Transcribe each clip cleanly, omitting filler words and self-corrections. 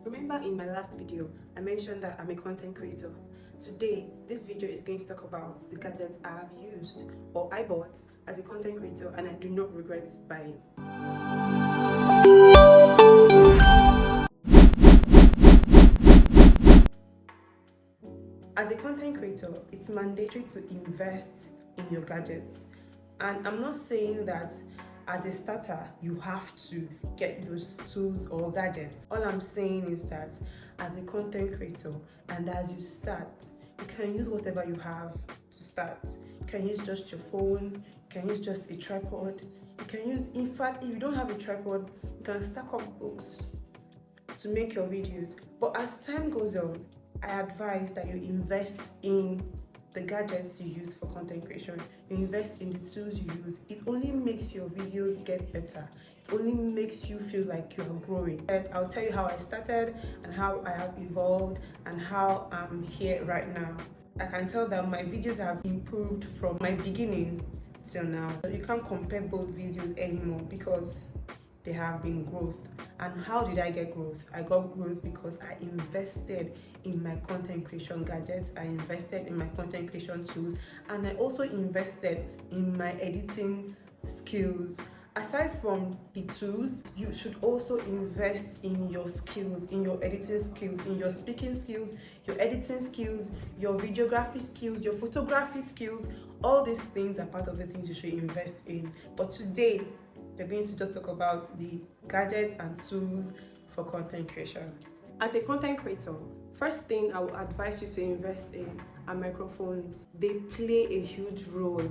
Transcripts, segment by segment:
Remember in my last video, I mentioned that I'm a content creator. Today, this video is going to talk about the gadgets I have used or I bought as a content creator and I do not regret buying. As a content creator, it's mandatory to invest in your gadgets. And I'm not saying that as a starter, you have to get those tools or gadgets. All I'm saying is that as a content creator and as you start, you can use whatever you have to start. You can use just your phone, you can use just a tripod, you can use, in fact, if you don't have a tripod, you can stack up books to make your videos. But as time goes on, I advise that you invest in the gadgets you use for content creation. You invest in the tools you use. It only makes your videos get better. It only makes you feel like you are growing. And I'll tell you how I started and how I have evolved and how I'm here right now. I can tell that my videos have improved from my beginning till now. You can't compare both videos anymore because there have been growth. And how did I get growth? I got growth because I invested in my content creation gadgets, I invested in my content creation tools, and I also invested in my editing skills. Aside from the tools, you should also invest in your skills, in your editing skills, in your speaking skills, your editing skills, your videography skills, your photography skills. All these things are part of the things you should invest in. But today, we're going to just talk about the gadgets and tools for content creation. As a content creator, first thing I would advise you to invest in are microphones. They play a huge role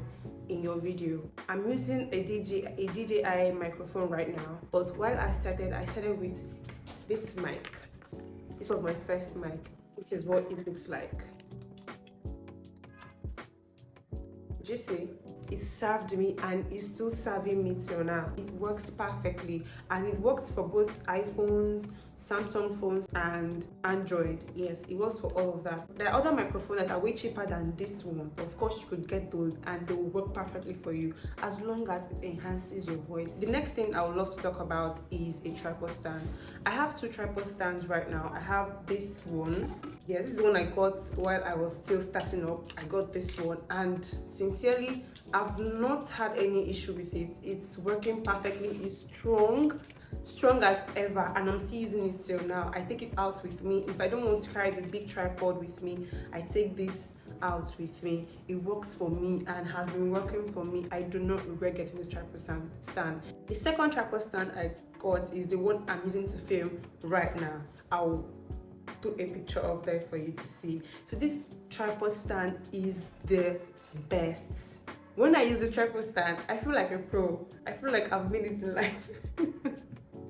in your video. I'm using a DJI microphone right now, but while I started with this mic. This was my first mic, which is what it looks like. You see, it served me and it's still serving me till now. It works perfectly and it works for both iPhones, Samsung phones and Android. Yes, it works for all of that. There are other microphones that are way cheaper than this one. Of course, you could get those and they will work perfectly for you as long as it enhances your voice. The next thing I would love to talk about is a tripod stand. I have two tripod stands right now. I have this one. Yeah, this is one I got while I was still starting up. I got this one and sincerely, I've not had any issue with it. It's working perfectly. It's strong as ever, and I'm still using it till now. I take it out with me. If I don't want to carry the big tripod with me, I take this out with me. It works for me and has been working for me. I do not regret getting this tripod stand. The second tripod stand I got is the one I'm using to film right now. I'll put a picture up there for you to see. So this tripod stand is the best. When I use this tripod stand, I feel like a pro. I feel like I've made it in life.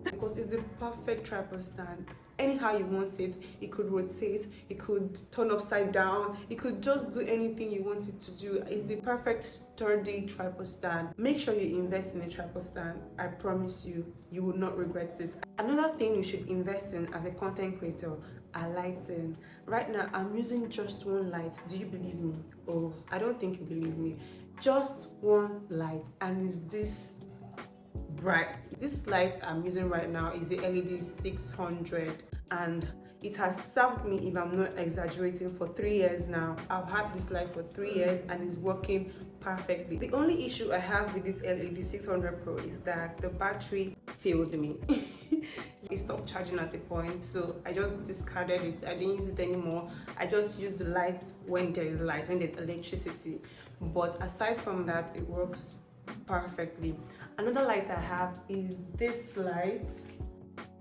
Because it's the perfect tripod stand. Anyhow you want it, it could rotate, it could turn upside down, it could just do anything you want it to do. It's the perfect sturdy tripod stand. Make sure you invest in a tripod stand. I promise you, you will not regret it. Another thing you should invest in as a content creator are lighting. Right now, I'm using just one light. Do you believe me? Oh, I don't think you believe me. Just one light, and it's this bright. This light I'm using right now is the LED 600 and it has served me, if I'm not exaggerating, for 3 years now. I've had this light for 3 years and it's working perfectly. The only issue I have with this LED 600 Pro is that the battery failed me. It stopped charging at a point, so I just discarded it. I didn't use it anymore. I just use the light when there is light, when there's electricity. But aside from that, it works perfectly. Another light I have is this light.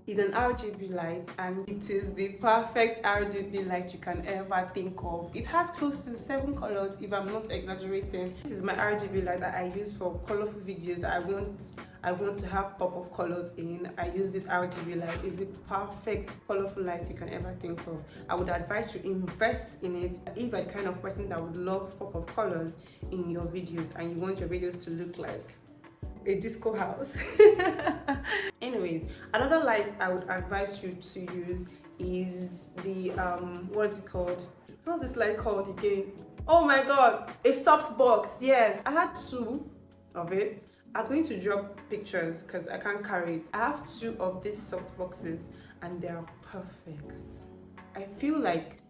It's an RGB light and it is the perfect RGB light you can ever think of. It has close to 7 colors, if I'm not exaggerating. This is my RGB light that I use for colorful videos that I want to have pop of colors in. I use this RGB light. It's the perfect colorful light you can ever think of. I would advise you invest in it if you're the kind of person that would love pop of colors in your videos and you want your videos to look like a disco house. Anyways, another light I would advise you to use is the what's it called? What's this light called again? Oh my god, a softbox. Yes, I had 2 of it. I'm going to drop pictures because I can't carry it. I have 2 of these soft boxes and they are perfect. I feel like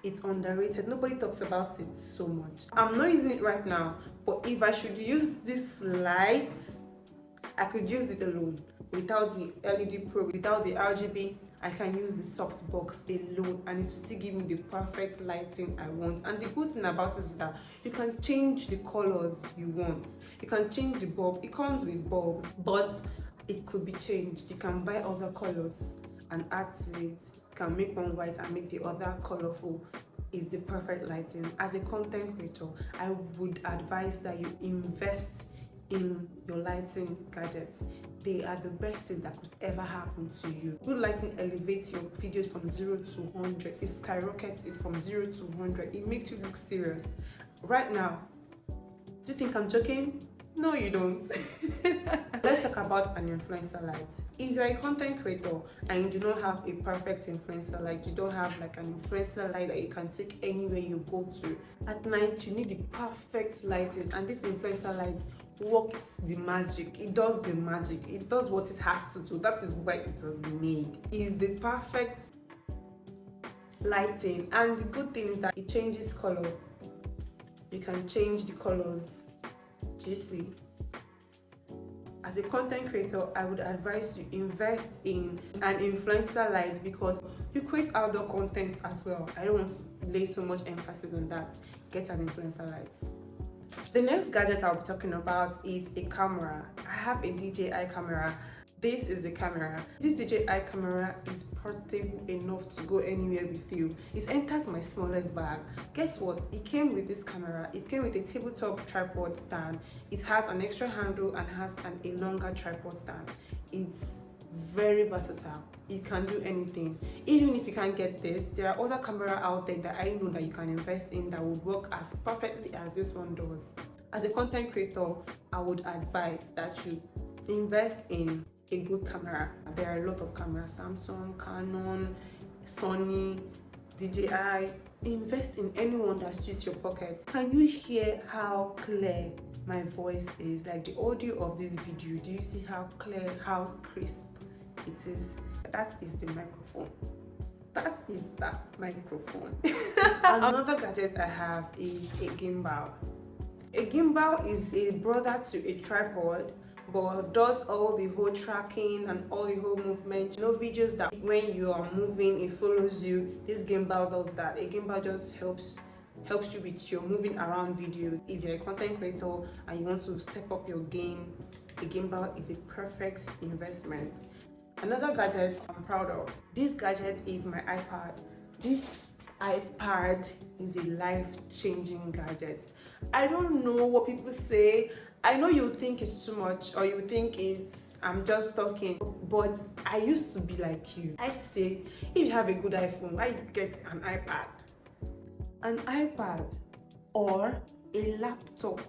it's underrated. Nobody talks about it so much. I'm not using it right now, but if I should use this light, I could use it alone without the LED Pro, without the RGB. I can use the softbox alone and it will still give me the perfect lighting I want. And the good thing about it is that you can change the colors you want. You can change the bulb. It comes with bulbs, but it could be changed. You can buy other colors and add to it. You can make one white and make the other colorful. Is the perfect lighting. As a content creator, I would advise that you invest in your lighting gadgets. They are the best thing that could ever happen to you. Good lighting elevates your videos from 0 to 100. It skyrockets it from 0 to 100. It makes you look serious. Right now, do you think I'm joking? No, you don't. Let's talk about an influencer light. If you're a content creator and you do not have a perfect influencer light, you don't have like an influencer light that you can take anywhere you go to, at night you need the perfect lighting, and this influencer light works the magic. It does the magic. It does what it has to do. That is why it was made. It is the perfect lighting, and the good thing is that it changes color. You can change the colors. Do you see? As a content creator, I would advise you invest in an influencer light because you create outdoor content as well. I don't want to lay so much emphasis on that. Get an influencer light. The next gadget I'll be talking about is a camera. I have a DJI camera. This is the camera. This DJI camera is portable enough to go anywhere with you. It enters my smallest bag. Guess what? It came with this camera. It came with a tabletop tripod stand. It has an extra handle and has a longer tripod stand. It's very versatile. It can do anything. Even if you can't get this, there are other cameras out there that I know that you can invest in that would work as perfectly as this one does. As a content creator, I would advise that you invest in a good camera. There are a lot of cameras: Samsung, Canon, Sony, DJI. Invest in anyone that suits your pocket. Can you hear how clear my voice is? Like the audio of this video, do you see how clear, how crisp it is? That is the microphone. That is that microphone. Another gadget I have is a gimbal. A gimbal is a brother to a tripod, but does all the whole tracking and all the whole movement. You know, videos that when you are moving, it follows you. This gimbal does that. A gimbal just helps you with your moving around videos. If you're a content creator and you want to step up your game, a gimbal is a perfect investment. Another gadget I'm proud of. This gadget is my iPad. This iPad is a life-changing gadget. I don't know what people say. I know you think it's too much, or you think I'm just talking, but I used to be like you. I say, if you have a good iPhone, why you get an iPad? An iPad or a laptop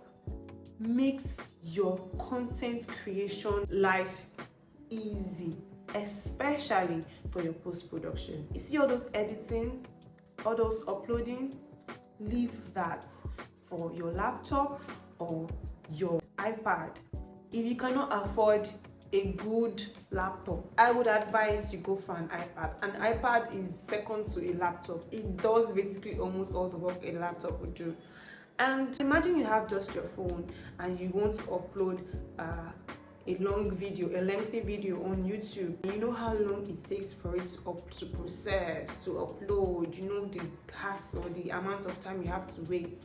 makes your content creation life easy, especially for your post-production. You see all those editing, all those uploading, leave that for your laptop or your iPad. If you cannot afford a good laptop, I would advise you go for an iPad. An iPad is second to a laptop. It does basically almost all the work a laptop would do. And imagine you have just your phone and you want to upload a long video, a lengthy video on YouTube. You know how long it takes for it to process, to upload, you know the hassle, the amount of time you have to wait,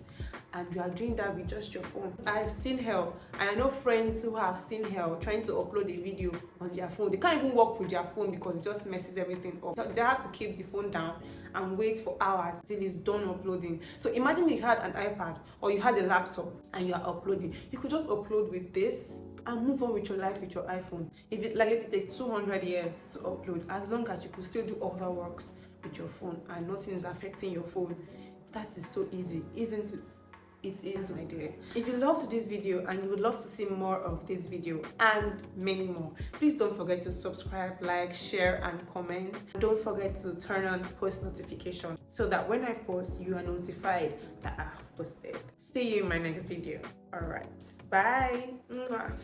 and you are doing that with just your phone. I've seen hell, and I know friends who have seen hell trying to upload a video on their phone. They can't even work with their phone because it just messes everything up. So they have to keep the phone down and wait for hours till it's done uploading. So imagine you had an iPad or you had a laptop and you are uploading. You could just upload with this and move on with your life with your iPhone. If it likely to take 200 years to upload, as long as you could still do other works with your phone and nothing is affecting your phone, that is so easy, isn't it? It is, my dear. If you loved this video and you would love to see more of this video and many more, please don't forget to subscribe, like, share and comment. Don't forget to turn on post notifications so that when I post, you are notified that I have posted. See you in my next video. All right, bye. Mwah.